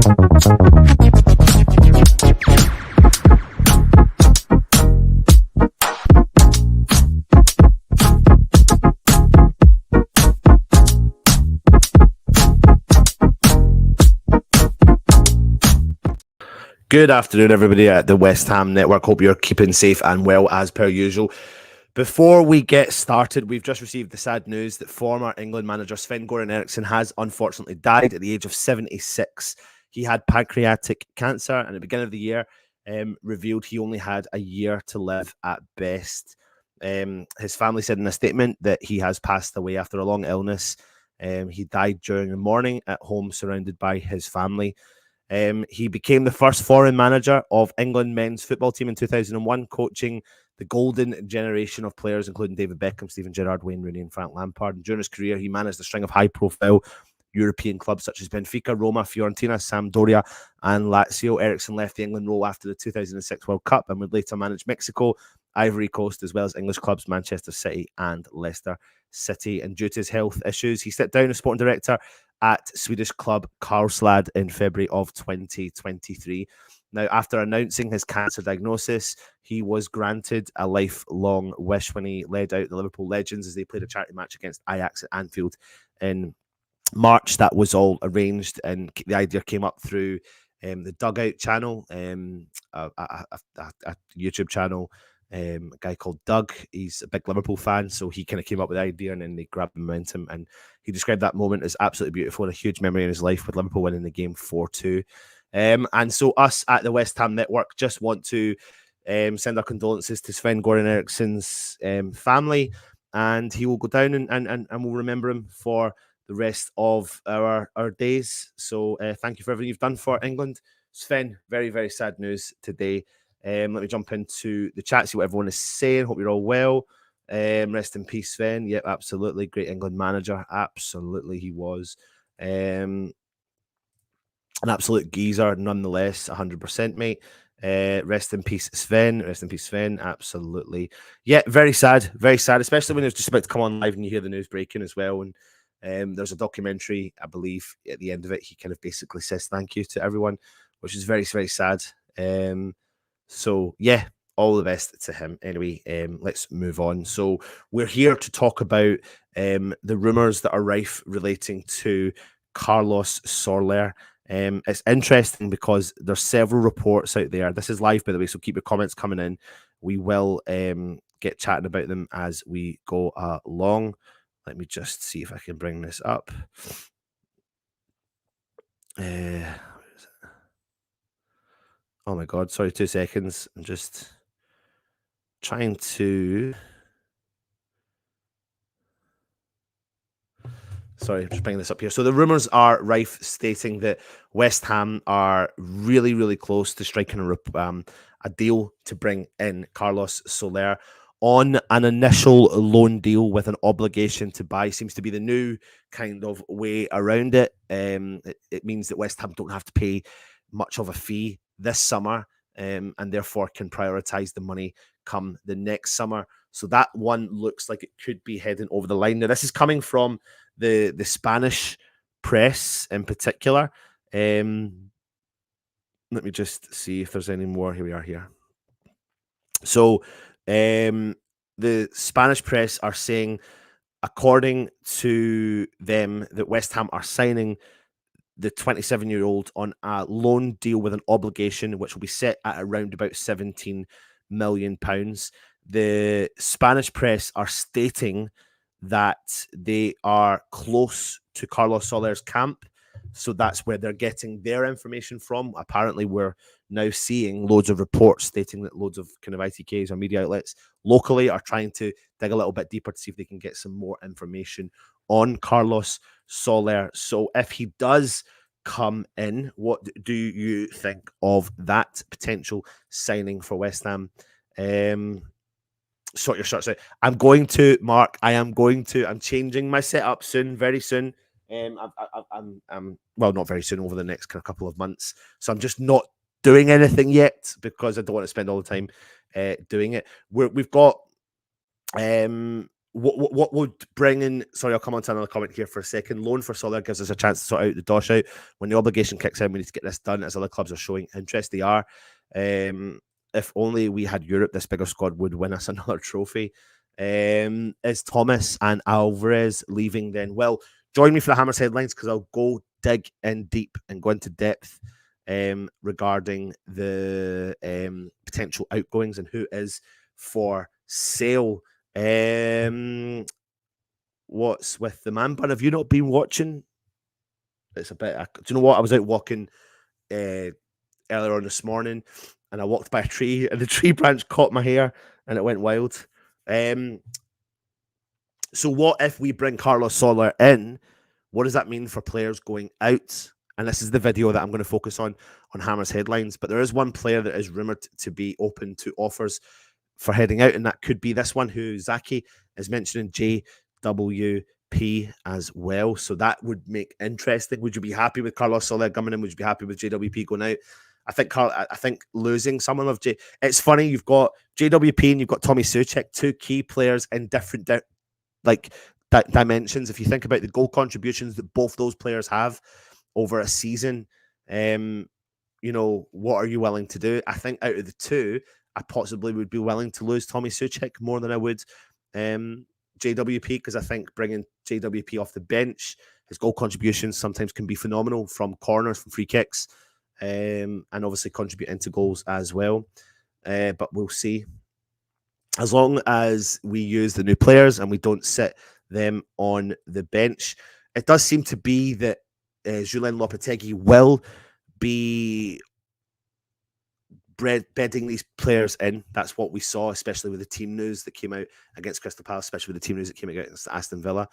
Good afternoon, everybody at the West Ham Network. Hope you're keeping safe and well as per usual. Before we get started, we've just received the sad news that former England manager Sven-Goran Eriksson has unfortunately died at the age of 76. He had pancreatic cancer and at the beginning of the year revealed he only had a year to live at best. His family said in a statement that he has passed away after a long illness. He died during the morning at home surrounded by his family. He became the first foreign manager of England men's football team in 2001, coaching the golden generation of players, including David Beckham, Steven Gerrard, Wayne Rooney, and Frank Lampard. And during his career, he managed a string of high-profile European clubs such as Benfica, Roma, Fiorentina, Sampdoria, and Lazio. Eriksson left the England role after the 2006 World Cup and would later manage Mexico, Ivory Coast, as well as English clubs Manchester City and Leicester City. And due to his health issues, he stepped down as sporting director at Swedish club Karlstad in February of 2023. Now, after announcing his cancer diagnosis, he was granted a lifelong wish when he led out the Liverpool Legends as they played a charity match against Ajax at Anfield in March. That was all arranged, and the idea came up through the Dugout channel, a YouTube channel. A guy called Doug. He's a big Liverpool fan, so he kind of came up with the idea and then they grabbed the momentum, and he described that moment as absolutely beautiful and a huge memory in his life with Liverpool winning the game 4-2. And so us at the West Ham Network just want to send our condolences to Sven-Goran Eriksson's family, and he will go down and we'll remember him for the rest of our days. So thank you for everything you've done for England. Sven, very, very sad news today. Let me jump into the chat, see what everyone is saying. Hope you're all well. Rest in peace, Sven. Yep, absolutely. Great England manager. Absolutely, he was. An absolute geezer, nonetheless. 100%, mate. Rest in peace, Sven. Rest in peace, Sven. Absolutely. Yeah, very sad. Very sad, especially when it was just about to come on live and you hear the news breaking as well. And there's a documentary, I believe, at the end of it. He kind of basically says thank you to everyone, which is very, very sad. So, yeah, all the best to him. Anyway, let's move on. So we're here to talk about the rumours that are rife relating to Carlos Soler. It's interesting because there's several reports out there. This is live, by the way, so keep your comments coming in. We will get chatting about them as we go along. Let me just see if I can bring this up. Oh my God, sorry, 2 seconds. I'm just trying to... Sorry, I'm just bringing this up here. So the rumours are rife stating that West Ham are really, really close to striking a deal to bring in Carlos Soler on an initial loan deal with an obligation to buy. Seems to be the new kind of way around it. It means that West Ham don't have to pay much of a fee this summer, and therefore can prioritise the money come the next summer. So that one looks like it could be heading over the line. Now, this is coming from the Spanish press in particular. Let me just see if there's any more. Here we are here. So the Spanish press are saying, according to them, that West Ham are signing the 27-year-old on a loan deal with an obligation which will be set at around about £17 million. The Spanish press are stating that they are close to Carlos Soler's camp, so that's where they're getting their information from. Apparently, we're now seeing loads of reports stating that loads of kind of ITKs or media outlets locally are trying to dig a little bit deeper to see if they can get some more information on Carlos Soler. So if he does come in, what do you think of that potential signing for West Ham? Sort your shirts out. I'm changing my setup soon, very soon. I'm well, not very soon, over the next couple of months. So I'm just not doing anything yet because I don't want to spend all the time doing it. We've got what would bring in? Sorry, I'll come on to another comment here for a second. Loan for Solar gives us a chance to sort out the dosh out. When the obligation kicks in, we need to get this done, as other clubs are showing interest. They are. If only we had Europe, this bigger squad would win us another trophy. Is Thomas and Alvarez leaving then? Well, join me for the Hammers headlines, because I'll go dig in deep and go into depth regarding the potential outgoings and who is for sale. What's with the man bun? Have you not been watching? It's a bit. Do you know what? I was out walking earlier on this morning, and I walked by a tree, and the tree branch caught my hair, and it went wild. So what if we bring Carlos Soler in? What does that mean for players going out? And this is the video that I'm going to focus on Hammers headlines. But there is one player that is rumoured to be open to offers for heading out, and that could be this one, who Zaki is mentioning, JWP as well. So that would make interesting. Would you be happy with Carlos Soler coming in? Would you be happy with JWP going out? I think losing someone of it's funny, you've got JWP and you've got Tommy Souček, two key players in different dimensions. If you think about the goal contributions that both those players have over a season, what are you willing to do? I think out of the two, I possibly would be willing to lose Tommy Souček more than I would JWP, because I think bringing JWP off the bench, his goal contributions sometimes can be phenomenal from corners, from free kicks, and obviously contributing to goals as well. But we'll see. As long as we use the new players and we don't sit them on the bench, it does seem to be that Julen Lopetegui will be bedding these players in. That's what we saw, especially with the team news that came out against Crystal Palace, especially with the team news that came out against Aston Villa.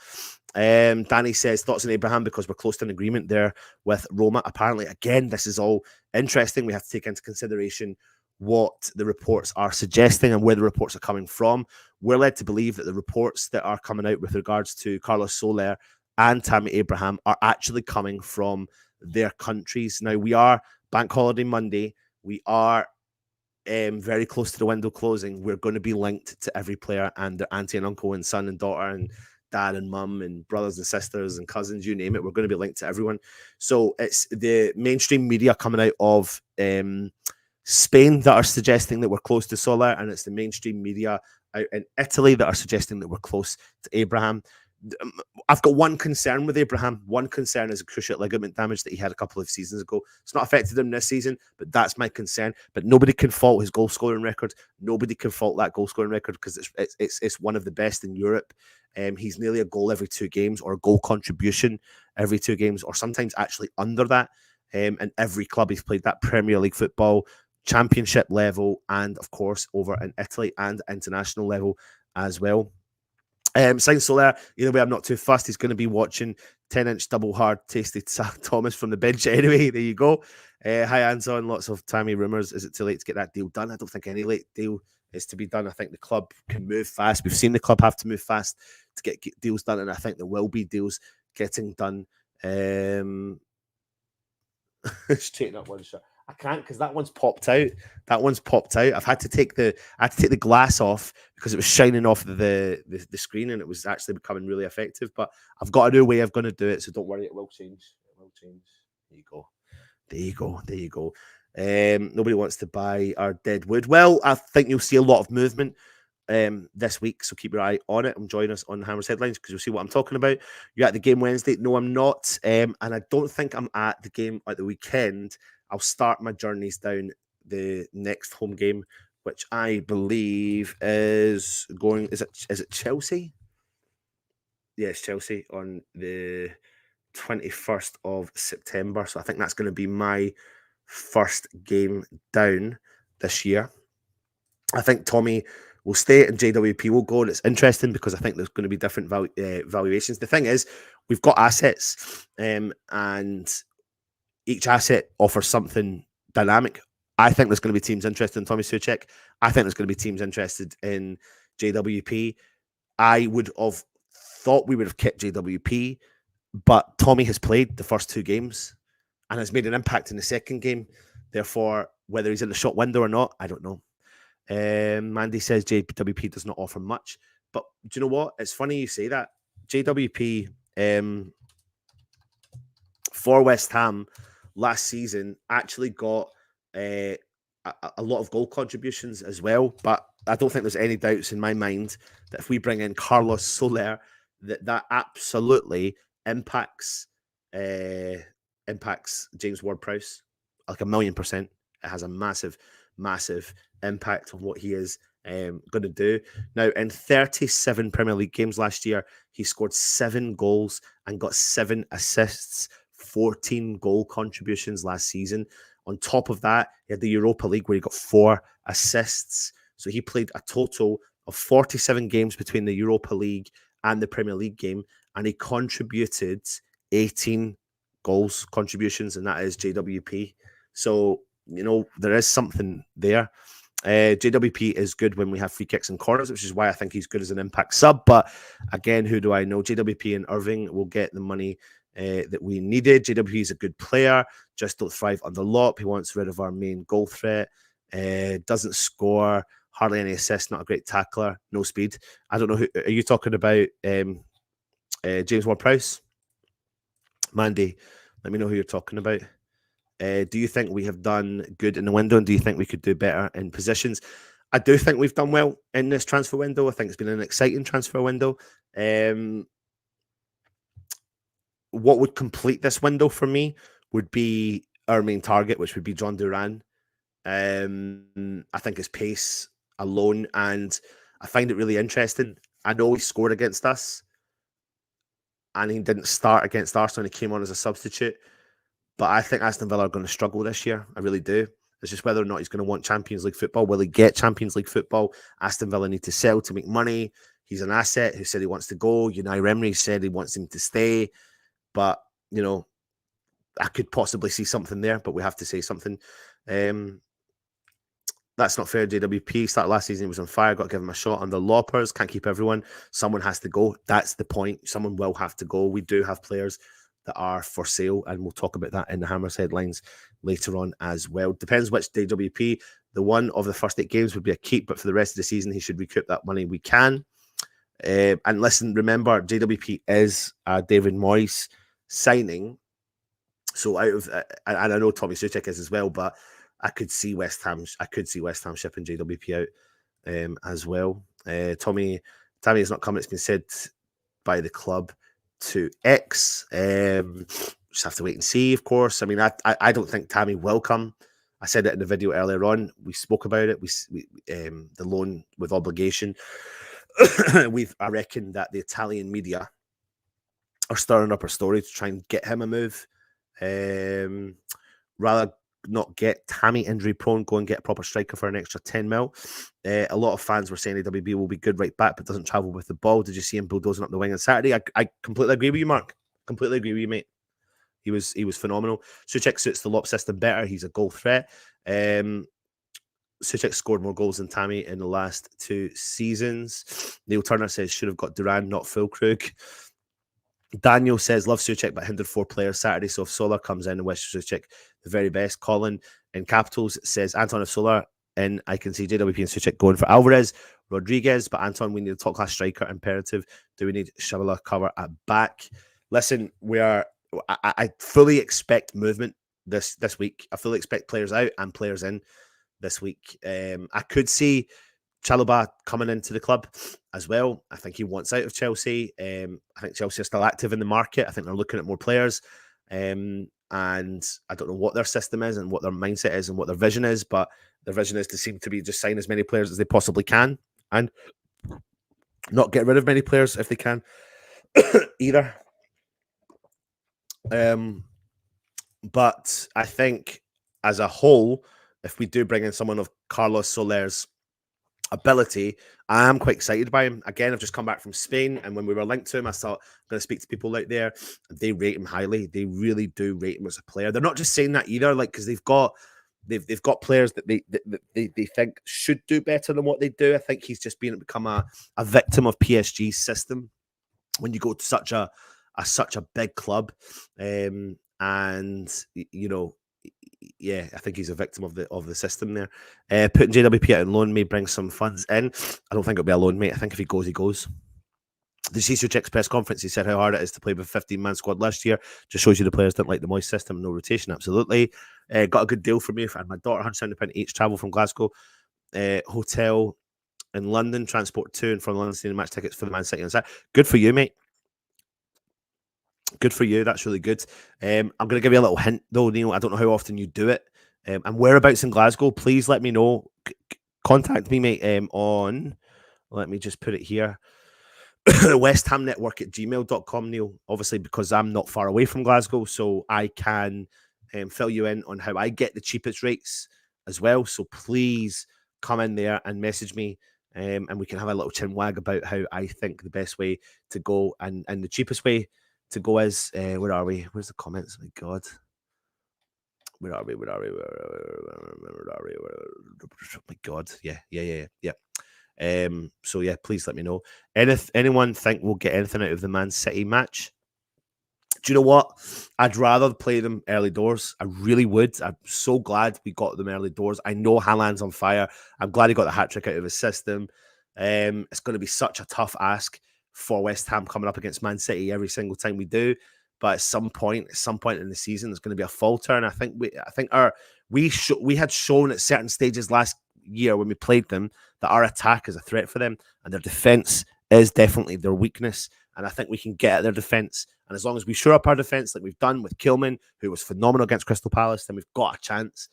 Danny says, thoughts on Abraham, because we're close to an agreement there with Roma. Apparently, again, this is all interesting. We have to take into consideration what the reports are suggesting and where the reports are coming from. We're led to believe that the reports that are coming out with regards to Carlos Soler and Tammy Abraham are actually coming from their countries. Now, we are Bank Holiday Monday. We are very close to the window closing. We're going to be linked to every player and their auntie and uncle and son and daughter and dad and mum and brothers and sisters and cousins, you name it. We're going to be linked to everyone. So it's the mainstream media coming out of Spain that are suggesting that we're close to Soler, and it's the mainstream media out in Italy that are suggesting that we're close to Abraham. I've got one concern with Abraham. One concern is a cruciate ligament damage that he had a couple of seasons ago. It's not affected him this season, but that's my concern. But nobody can fault his goal scoring record. Nobody can fault that goal scoring record, because it's one of the best in Europe. He's nearly a goal every 2 games, or a goal contribution every 2 games, or sometimes actually under that. In every club he's played, that Premier League football, Championship level, and of course over in Italy and international level as well. Sainz Soler, either way, I'm not too fussed. He's going to be watching 10-inch double hard tasty Thomas from the bench anyway. There you go. Hi, Anson. Lots of Tammy rumours. Is it too late to get that deal done? I don't think any late deal is to be done. I think the club can move fast. We've seen the club have to move fast to get deals done, and I think there will be deals getting done. Straighten up one shot. I can't, because that one's popped out. I've had to take the glass off because it was shining off the screen, and it was actually becoming really effective. But I've got a new way of going to do it, so don't worry, it will change. There you go. Nobody wants to buy our dead wood. Well, I think you'll see a lot of movement this week, so keep your eye on it and join us on Hammers Headlines, because you'll see what I'm talking about. You're at the game Wednesday? No, I'm not, and I don't think I'm at the game at the weekend. I'll start my journeys down the next home game, which I believe is going. Is it Chelsea? Yeah, it's Chelsea on the 21st of September. So I think that's going to be my first game down this year. I think Tommy will stay and JWP will go, and it's interesting because I think there's going to be different valuations. The thing is, we've got assets, and each asset offers something dynamic. I think there's going to be teams interested in Tommy Souček. I think there's going to be teams interested in JWP. I would have thought we would have kept JWP, but Tommy has played the first 2 games and has made an impact in the second game. Therefore, whether he's in the shot window or not, I don't know. Mandy says JWP does not offer much. But do you know what? It's funny you say that. JWP for West Ham last season actually got a lot of goal contributions as well. But I don't think there's any doubts in my mind that if we bring in Carlos Soler, that absolutely impacts James Ward-Prowse like 1,000,000%. It has a massive, massive impact on what he is going to do. Now, in 37 Premier League games last year, he scored 7 goals and got 7 assists, 14 goal contributions last season. On top of that, he had the Europa League where he got 4 assists. So he played a total of 47 games between the Europa League and the Premier League game, and he contributed 18 goals contributions, and that is JWP. So, there is something there. JWP is good when we have free kicks and corners, which is why I think he's good as an impact sub. But again, who do I know? JWP and Irving will get the money that we needed. JWP is a good player, just don't thrive under Lop. He wants rid of our main goal threat. Doesn't score, hardly any assists, not a great tackler, no speed. I don't know who are you talking about? James Ward-Prowse? Mandy, let me know who you're talking about. Do you think we have done good in the window, and do you think we could do better in positions? I do think we've done well in this transfer window. I think it's been an exciting transfer window. What would complete this window for me would be our main target, which would be John Duran. I think his pace alone, and I find it really interesting. I know he scored against us, and he didn't start against Arsenal, and he came on as a substitute. But I think Aston Villa are going to struggle this year. I really do. It's just whether or not he's going to want Champions League football. Will he get Champions League football? Aston Villa need to sell to make money. He's an asset who said he wants to go. Unai Emery said he wants him to stay. But, I could possibly see something there, but we have to say something. That's not fair. JWP started last season, he was on fire, got to give him a shot under Loppers. Can't keep everyone. Someone has to go. That's the point. Someone will have to go. We do have players that are for sale, and we'll talk about that in the Hammers headlines later on as well. Depends which JWP. The one of the first 8 games would be a keep, but for the rest of the season, he should recoup that money. We can. And listen, remember, JWP is David Moyes signing. So out of, and I know Tommy Souček is as well, but I could see West Ham shipping JWP out as well. Tammy is not coming. It's been said by the club to X. Just have to wait and see, of course. I mean, I don't think Tammy will come. I said it in the video earlier on. We spoke about it. We the loan with obligation. I reckon that the Italian media are stirring up a story to try and get him a move. Rather not get Tammy injury prone, go and get a proper striker for an extra 10 mil. A lot of fans were saying AWB will be good right back, but doesn't travel with the ball. Did you see him bulldozing up the wing on Saturday? I completely agree with you, Mark. Completely agree with you, mate. He was phenomenal. Souček suits the Lop system better. He's a goal threat. Souček scored more goals than Tammy in the last 2 seasons. Neil Turner says should have got Duran, not Füllkrug. Daniel says love Souček but hindered 4 players Saturday, so if Soler comes in and wish Souček the very best. Colin in capitals says Anton, if Soler in, I can see JWP and Souček going for Alvarez, Rodriguez, but Anton, we need a top class striker, imperative. Do we need Shabala cover at back? Listen, I fully expect movement this week. I fully expect players out and players in this week. I could see Chalobah coming into the club as well. I think he wants out of Chelsea. I think Chelsea are still active in the market. I think they're looking at more players. And I don't know what their system is and what their mindset is and what their vision is, but their vision is to seem to be just sign as many players as they possibly can and not get rid of many players if they can either. But I think as a whole, if we do bring in someone of Carlos Soler's ability, I am quite excited by him. Again, I've just come back from Spain, and when we were linked to him, I thought I'm going to speak to people out there. They rate him highly. They really do rate him as a player. They're not just saying that either, like, because they've got players that they think should do better than what they do. I think he's just become a victim of PSG's system when you go to such a big club, and yeah, I think he's a victim of the system there. Putting JWP out on loan may bring some funds in. I don't think it'll be a loan, mate. I think if he goes, he goes. The CCO Chick's press conference, he said how hard it is to play with a 15-man squad last year. Just shows you the players didn't like the Moist system, no rotation. Absolutely. Got a good deal for me. And my daughter, £170 each, travel from Glasgow. Hotel in London, transport to and from London, seeing match tickets for the Man City on Saturday. Good for you, mate. Good for you. That's really good. I'm going to give you a little hint, though, Neil. I don't know how often you do it. And whereabouts in Glasgow, please let me know. Contact me, mate, on, let me just put it here, West Ham Network at gmail.com, Neil. Obviously, because I'm not far away from Glasgow, so I can fill you in on how I get the cheapest rates as well. So please come in there and message me, and we can have a little chin wag about how I think the best way to go and the cheapest way to go is, where are we? Where's the comments? My God. Where are we? Where are we? Where are we? Oh my God. Yeah. So yeah, please let me know. Anyone think we'll get anything out of the Man City match? Do you know what? I'd rather play them early doors. I really would. I'm so glad we got them early doors. I know Haaland's on fire. I'm glad he got the hat trick out of his system. It's going to be such a tough ask for West Ham coming up against Man City every single time we do. But at some point in the season, there's going to be a falter. And I think we had shown at certain stages last year when we played them that our attack is a threat for them, and their defense is definitely their weakness. And I think we can get at their defense. And as long as we shore up our defense like we've done with Kilman, who was phenomenal against Crystal Palace, then we've got a chance.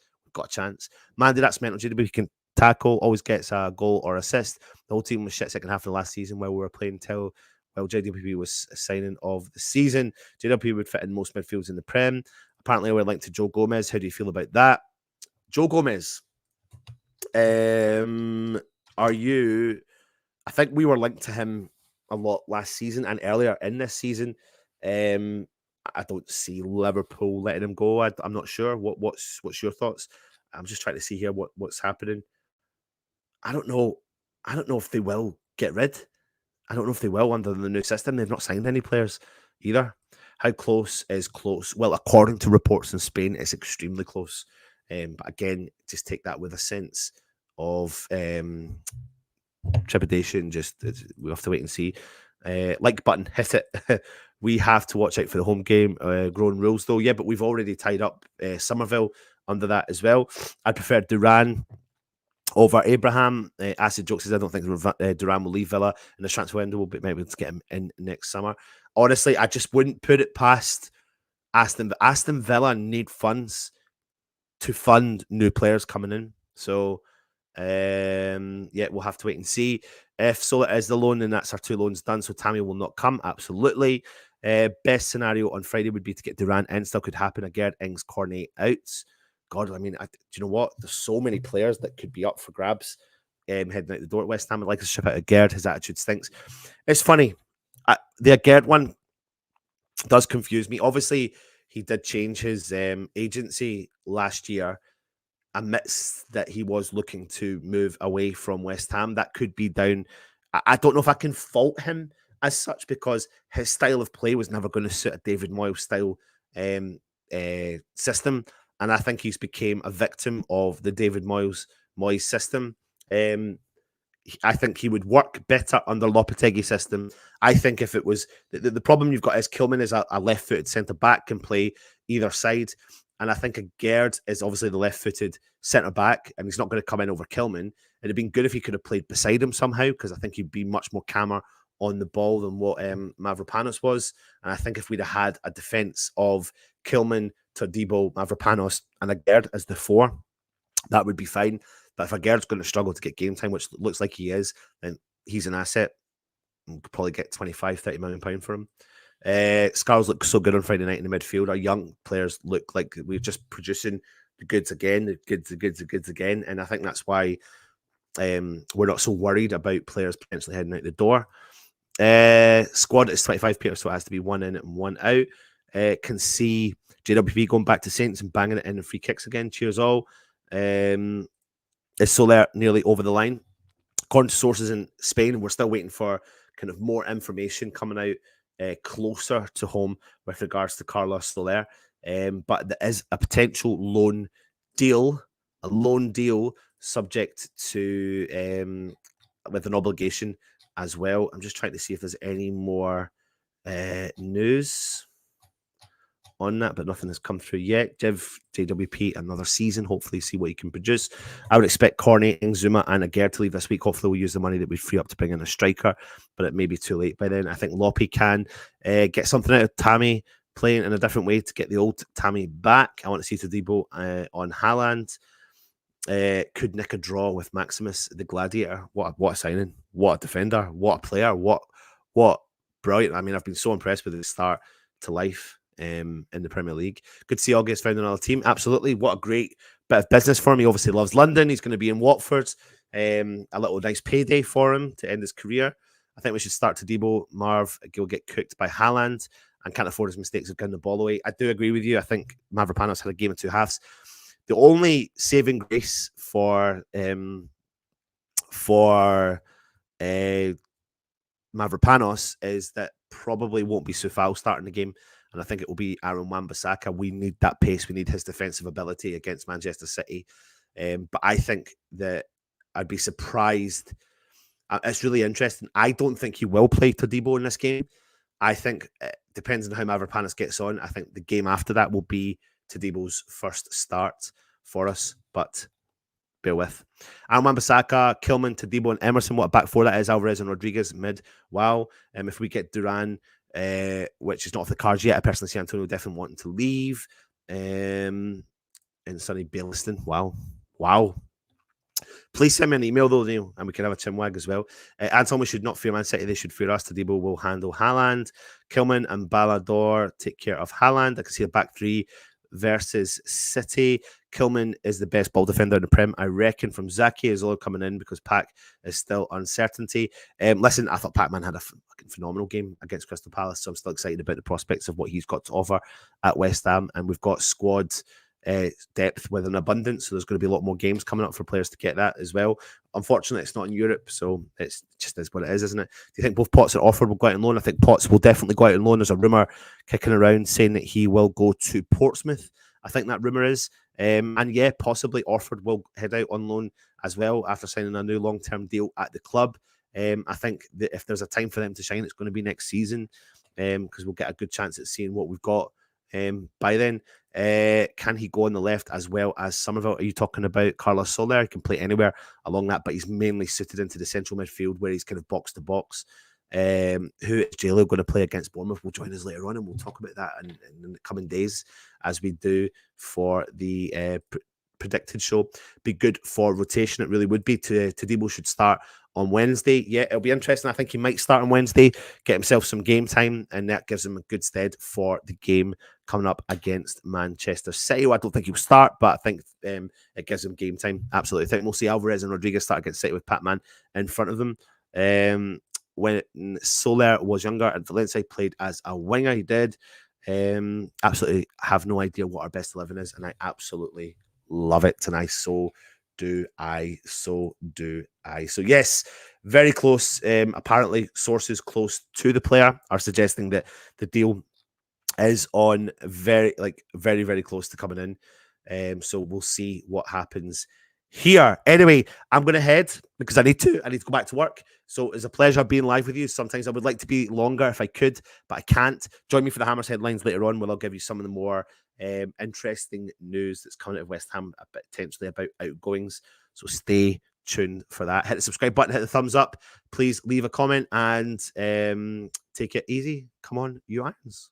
Mandy, that's mental. JWP can tackle, always gets a goal or assist. The whole team was shit second half of the last season while we were playing till JWP was a signing of the season. JWP would fit in most midfields in the Prem. Apparently, we're linked to Joe Gomez. How do you feel about that? Joe Gomez. Are you... I think we were linked to him a lot last season and earlier in this season. I don't see Liverpool letting him go. I'm not sure. What's your thoughts? I'm just trying to see here what's happening. I don't know. I don't know if they will get rid. I don't know if they will under the new system. They've not signed any players either. How close is close? Well, according to reports in Spain, it's extremely close. But again, just take that with a sense of trepidation. We have to wait and see. Like button, hit it. We have to watch out for the home game. Growing rules though, yeah, but we've already tied up Somerville under that as well. I prefer Duran over Abraham. Acid Joke says I don't think Duran will leave Villa in the transfer window. We'll be able to get him in next summer. Honestly, I just wouldn't put it past Aston Villa need funds to fund new players coming in. So yeah, we'll have to wait and see. If Sola is the loan, then that's our 2 loans done. So Tammy will not come. Absolutely. Best scenario on Friday would be to get Duran in. Still could happen. Again, Ings, Cornet out. God, I mean, do you know what? There's so many players that could be up for grabs heading out the door at West Ham. I'd like to ship out Gerd. His attitude stinks. It's funny. The Gerd one does confuse me. Obviously, he did change his agency last year amidst that he was looking to move away from West Ham. That could be down. I don't know if I can fault him as such because his style of play was never going to suit a David Moyes style system. And I think he's became a victim of the David Moyes system. I think he would work better under Lopetegui's system. I think if it was... The problem you've got is Kilman is a left-footed centre-back, can play either side. And I think a Gerd is obviously the left-footed centre-back, and he's not going to come in over Kilman. It'd have been good if he could have played beside him somehow, because I think he'd be much more calmer on the ball than what Mavropanos was. And I think if we'd have had a defence of Kilman, Todibo, Mavropanos, and a Gerd as the 4, that would be fine. But if a Gerd's going to struggle to get game time, which looks like he is, then he's an asset. We'll probably get 25, 30 million pounds for him. Scarls look so good on Friday night in the midfield. Our young players look like we're just producing the goods again, the goods again. And I think that's why we're not so worried about players potentially heading out the door. Squad is 25 Peter, so it has to be 1 in and 1 out. Can see JWP going back to Saints and banging it in and free kicks again. Cheers all. Is Soler nearly over the line? According to sources in Spain, we're still waiting for kind of more information coming out closer to home with regards to Carlos Soler. But there is a potential loan deal, a loan deal, subject to with an obligation as well. I'm just trying to see if there's any more news on that, but nothing has come through yet. Give JWP another season, hopefully see what he can produce. I would expect Cornet, Zuma and Aguirre to leave this week. Hopefully we'll use the money that we free up to bring in a striker, but it may be too late by then. I think Loppy can get something out of Tammy playing in a different way to get the old Tammy back. I want to see Todibo on Haaland. Could nick a draw with Maximus the Gladiator. What a signing. What a defender. What a player. What brilliant. I mean, I've been so impressed with his start to life in the Premier League. Good to see August found another team. Absolutely. What a great bit of business for him. He obviously loves London. He's going to be in Watford. A little nice payday for him to end his career. I think we should start Todibo. Marv will get cooked by Haaland and can't afford his mistakes of getting the ball away. I do agree with you. I think Mavropanos had a game of two halves. The only saving grace for Mavropanos is that probably won't be Sufal starting the game, and I think it will be Aaron Wan-Bissaka. We need that pace. We need his defensive ability against Manchester City. But I think that I'd be surprised. It's really interesting. I don't think he will play Todibo in this game. I think it depends on how Mavropanos gets on. I think the game after that will be Todibo's first start for us, but bear with. Aaron Wan-Bissaka, Kilman, Todibo, and Emerson. What a back four that is. Alvarez and Rodriguez mid. Wow. If we get Duran, which is not off the cards yet, I personally see Antonio definitely wanting to leave. And Sonny Bailiston. Wow. Please send me an email though, Neil, and we can have a chinwag as well. Anton, we should not fear Man City. They should fear us. Todibo will handle Haaland. Kilman and Ballador take care of Haaland. I can see a back three versus City. Kilman is the best ball defender in the Prem, I reckon, from Zaki is all coming in because Pac is still uncertainty. Listen, I thought Pac-Man had a fucking phenomenal game against Crystal Palace, so I'm still excited about the prospects of what he's got to offer at West Ham, and we've got squad depth with an abundance, so there's going to be a lot more games coming up for players to get that as well. Unfortunately, it's not in Europe, so it's just is what it is, isn't it? Do you think both Potts are offered will go out on loan? I think Potts will definitely go out on loan. There's a rumour kicking around saying that he will go to Portsmouth. I think that rumour is. And yeah, possibly Orford will head out on loan as well after signing a new long-term deal at the club. I think that if there's a time for them to shine, it's going to be next season because we'll get a good chance at seeing what we've got by then. Can he go on the left as well as Somerville? Are you talking about Carlos Soler? He can play anywhere along that, but he's mainly suited into the central midfield where he's kind of box to box. Who is JLo going to play against Bournemouth? Will join us later on, and we'll talk about that in the coming days as we do for the predicted show. Be good for rotation. It really would be. Todibo should start on Wednesday. Yeah, it'll be interesting. I think he might start on Wednesday, get himself some game time, and that gives him a good stead for the game coming up against Manchester City. Well, I don't think he'll start, but I think it gives him game time. Absolutely. I think we'll see Alvarez and Rodriguez start against City with Patman in front of them. When Soler was younger at Valencia, played as a winger. He did. Absolutely have no idea what our best 11 is, and I absolutely love it. And so do I. So yes, very close. Apparently, sources close to the player are suggesting that the deal is on very close to coming in. So we'll see what happens here. Anyway, I'm going to head because I need to go back to work. So it's a pleasure being live with you. Sometimes I would like to be longer if I could, but I can't. Join me for the Hammers headlines later on, where I'll give you some of the more interesting news that's coming out of West Ham, potentially about outgoings. So stay tuned for that. Hit the subscribe button, hit the thumbs up. Please leave a comment and take it easy. Come on, you Irons.